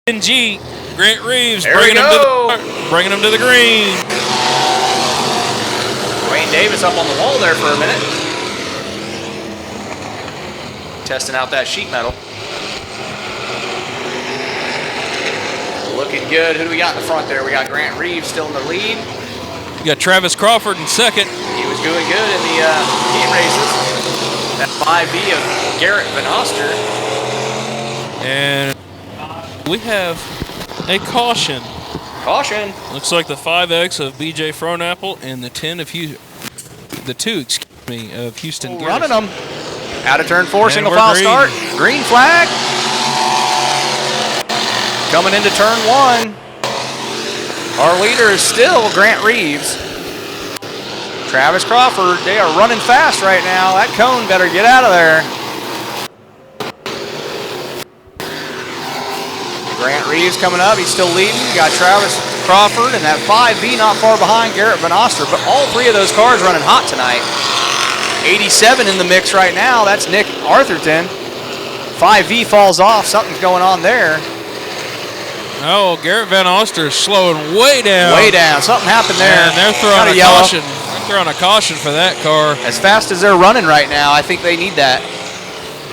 10G. Grant Reeves bringing him to the green. Dwayne Davis up on the wall there for a minute. Testing out that sheet metal. Looking good. Who do we got in the front there? We got Grant Reeves still in the lead. You got Travis Crawford in second. He was doing good in the heat races. That 5B of Garrett Van Oster. And we have a caution. Caution. Looks like the 5X of BJ Fronapple and the 2 of Houston Garrison. Running them. Out of turn 4, single file start. Green flag. Coming into turn 1. Our leader is still Grant Reeves. Travis Crawford, they are running fast right now. That cone better get out of there. Grant Reeves coming up, he's still leading. You got Travis Crawford and that 5V not far behind Garrett Van Oster, but all 3 of those cars running hot tonight. 87 in the mix right now, that's Nick Artherton. 5V falls off, something's going on there. Oh, Garrett Van Oster is slowing way down. Way down, something happened there. And they're throwing a caution. They're throwing a caution for that car. As fast as they're running right now, I think they need that.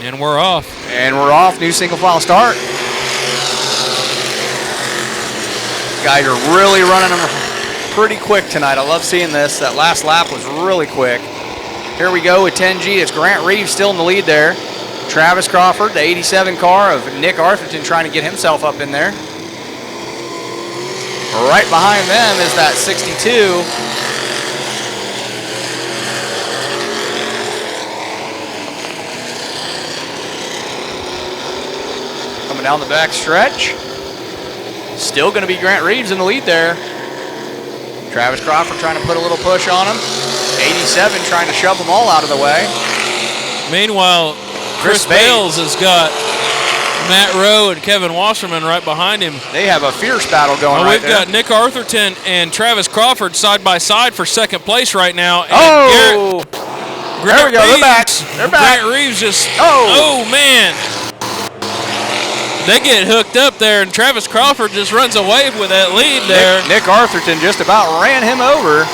And we're off. And we're off, new single file start. Guys are really running them pretty quick tonight. I love seeing this. That last lap was really quick. Here we go with 10G. It's Grant Reeves still in the lead there. Travis Crawford, the 87 car of Nick Artherton, trying to get himself up in there. Right behind them is that 62. Coming down the back stretch. Still going to be Grant Reeves in the lead there. Travis Crawford trying to put a little push on him. 87 trying to shove them all out of the way. Meanwhile, Chris Bales has got Matt Rowe and Kevin Wasserman right behind him. They have a fierce battle going right there. We've got Nick Artherton and Travis Crawford side by side for second place right now. And there we go. They're back. They're back. Grant Reeves just, oh man. They get hooked up there, and Travis Crawford just runs away with that lead there. Nick Artherton just about ran him over.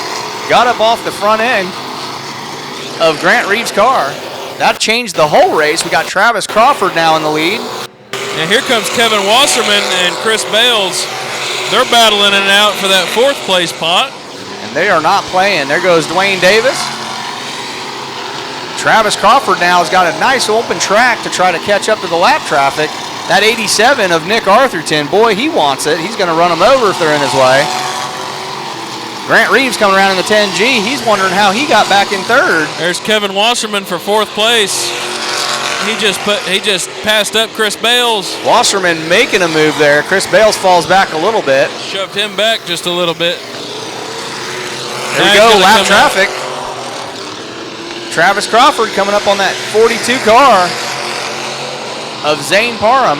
Got up off the front end of Grant Reeves' car. That changed the whole race. We got Travis Crawford now in the lead. And here comes Kevin Wasserman and Chris Bales. They're battling it out for that 4th place pot. And they are not playing. There goes Dwayne Davis. Travis Crawford now has got a nice open track to try to catch up to the lap traffic. That 87 of Nick Artherton, boy, he wants it. He's going to run them over if they're in his way. Grant Reeves coming around in the 10G. He's wondering how he got back in 3rd. There's Kevin Wasserman for 4th place. He just passed up Chris Bales. Wasserman making a move there. Chris Bales falls back a little bit. Shoved him back just a little bit. There we go, lap traffic. Travis Crawford coming up on that 42 car of Zane Parham.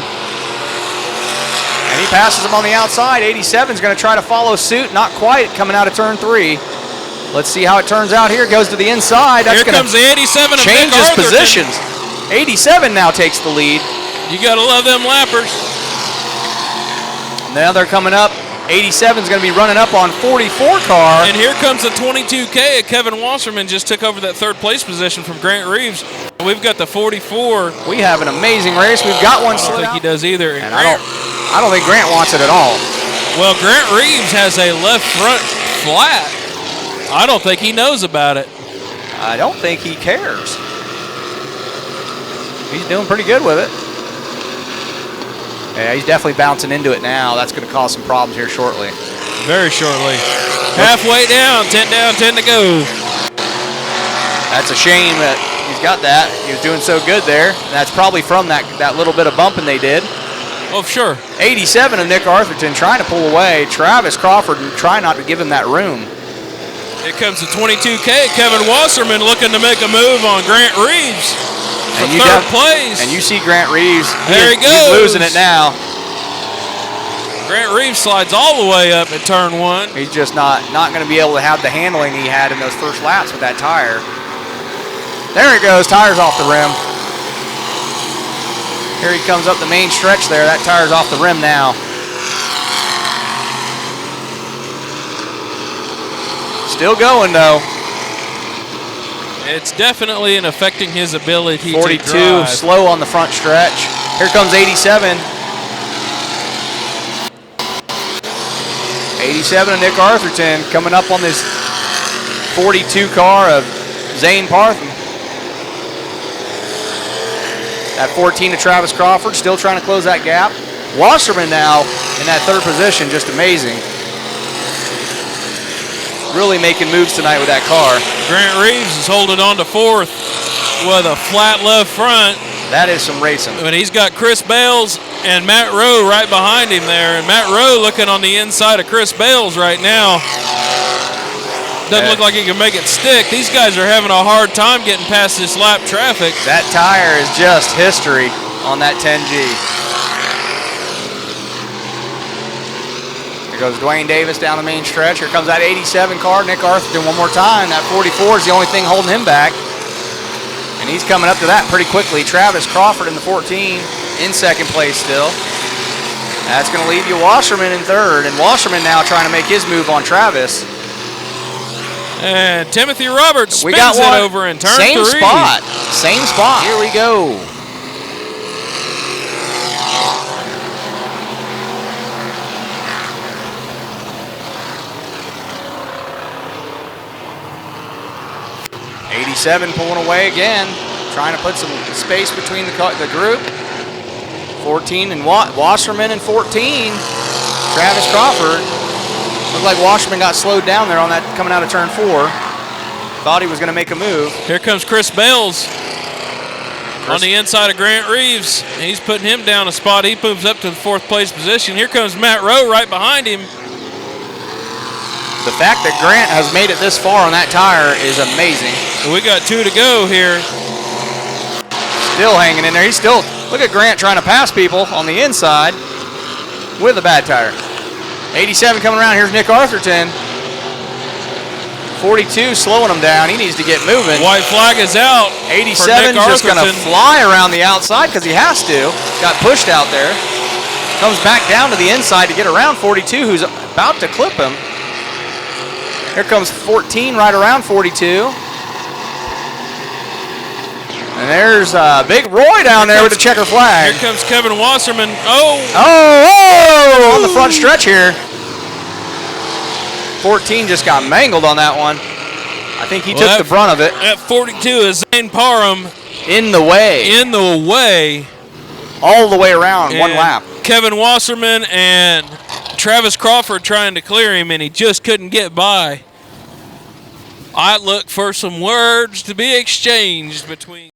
And he passes him on the outside. 87 is going to try to follow suit. Not quite coming out of turn 3. Let's see how it turns out here. Goes to the inside. That's here comes the 87 of change his positions. 87 now takes the lead. You got to love them lappers. Now they're coming up. 87 is going to be running up on 44 car. And here comes the 22K. Kevin Wasserman just took over that 3rd place position from Grant Reeves. We've got the 44. We have an amazing race. We've got one. I don't think he does either. And I don't think Grant wants it at all. Well, Grant Reeves has a left front flat. I don't think he knows about it. I don't think he cares. He's doing pretty good with it. Yeah, he's definitely bouncing into it now. That's going to cause some problems here shortly. Very shortly. Halfway down, 10 down, 10 to go. That's a shame that he's got that. He was doing so good there. And that's probably from that little bit of bumping they did. Oh, sure. 87 of Nick Artherton trying to pull away. Travis Crawford trying not to give him that room. Here comes the 22K. Kevin Wasserman looking to make a move on Grant Reeves. For 3rd place. And you see Grant Reeves. There he goes. He's losing it now. Grant Reeves slides all the way up at turn 1. He's just not going to be able to have the handling he had in those first laps with that tire. There he goes. Tire's off the rim. Here he comes up the main stretch there. That tire's off the rim now. Still going, though. It's definitely affecting his ability 42, to drive. slow on the front stretch. Here comes 87. 87 of Nick Artherton coming up on this 42 car of Zane Partham. That 14 to Travis Crawford, still trying to close that gap. Wasserman now in that third position, just amazing. Really making moves tonight with that car. Grant Reeves is holding on to fourth with a flat left front. That is some racing. But he's got Chris Bales and Matt Rowe right behind him there. And Matt Rowe looking on the inside of Chris Bales right now. Doesn't look like he can make it stick. These guys are having a hard time getting past this lap traffic. That tire is just history on that 10G. Here goes Dwayne Davis down the main stretch. Here comes that 87 car, Nick Artherton one more time. That 44 is the only thing holding him back. And he's coming up to that pretty quickly. Travis Crawford in the 14, in second place still. That's going to leave you Wasserman in third. And Wasserman now trying to make his move on Travis. And Timothy Roberts spins it over in turn Same three. Same spot. Here we go. '87 pulling away again, trying to put some space between the group. 14 and Wasserman and 14. Travis Crawford. Looked like Wasserman got slowed down there on that coming out of turn 4. Thought he was going to make a move. Here comes Chris Bales on the inside of Grant Reeves. He's putting him down a spot. He moves up to the fourth place position. Here comes Matt Rowe right behind him. The fact that Grant has made it this far on that tire is amazing. We got 2 to go here. Still hanging in there. He's still, look at Grant trying to pass people on the inside with a bad tire. 87 coming around. Here's Nick Artherton. 42 slowing him down. He needs to get moving. White flag is out. 87 just going to fly around the outside because he has to. Got pushed out there. Comes back down to the inside to get around 42, who's about to clip him. Here comes 14 right around 42. And there's Big Roy down there with the checker flag. Here comes Kevin Wasserman. On the front stretch here. 14 just got mangled on that one. I think he took the brunt of it. At 42 is Zane Parham. In the way. In the way. All the way around, one lap. Kevin Wasserman and Travis Crawford trying to clear him, and he just couldn't get by. I look for some words to be exchanged between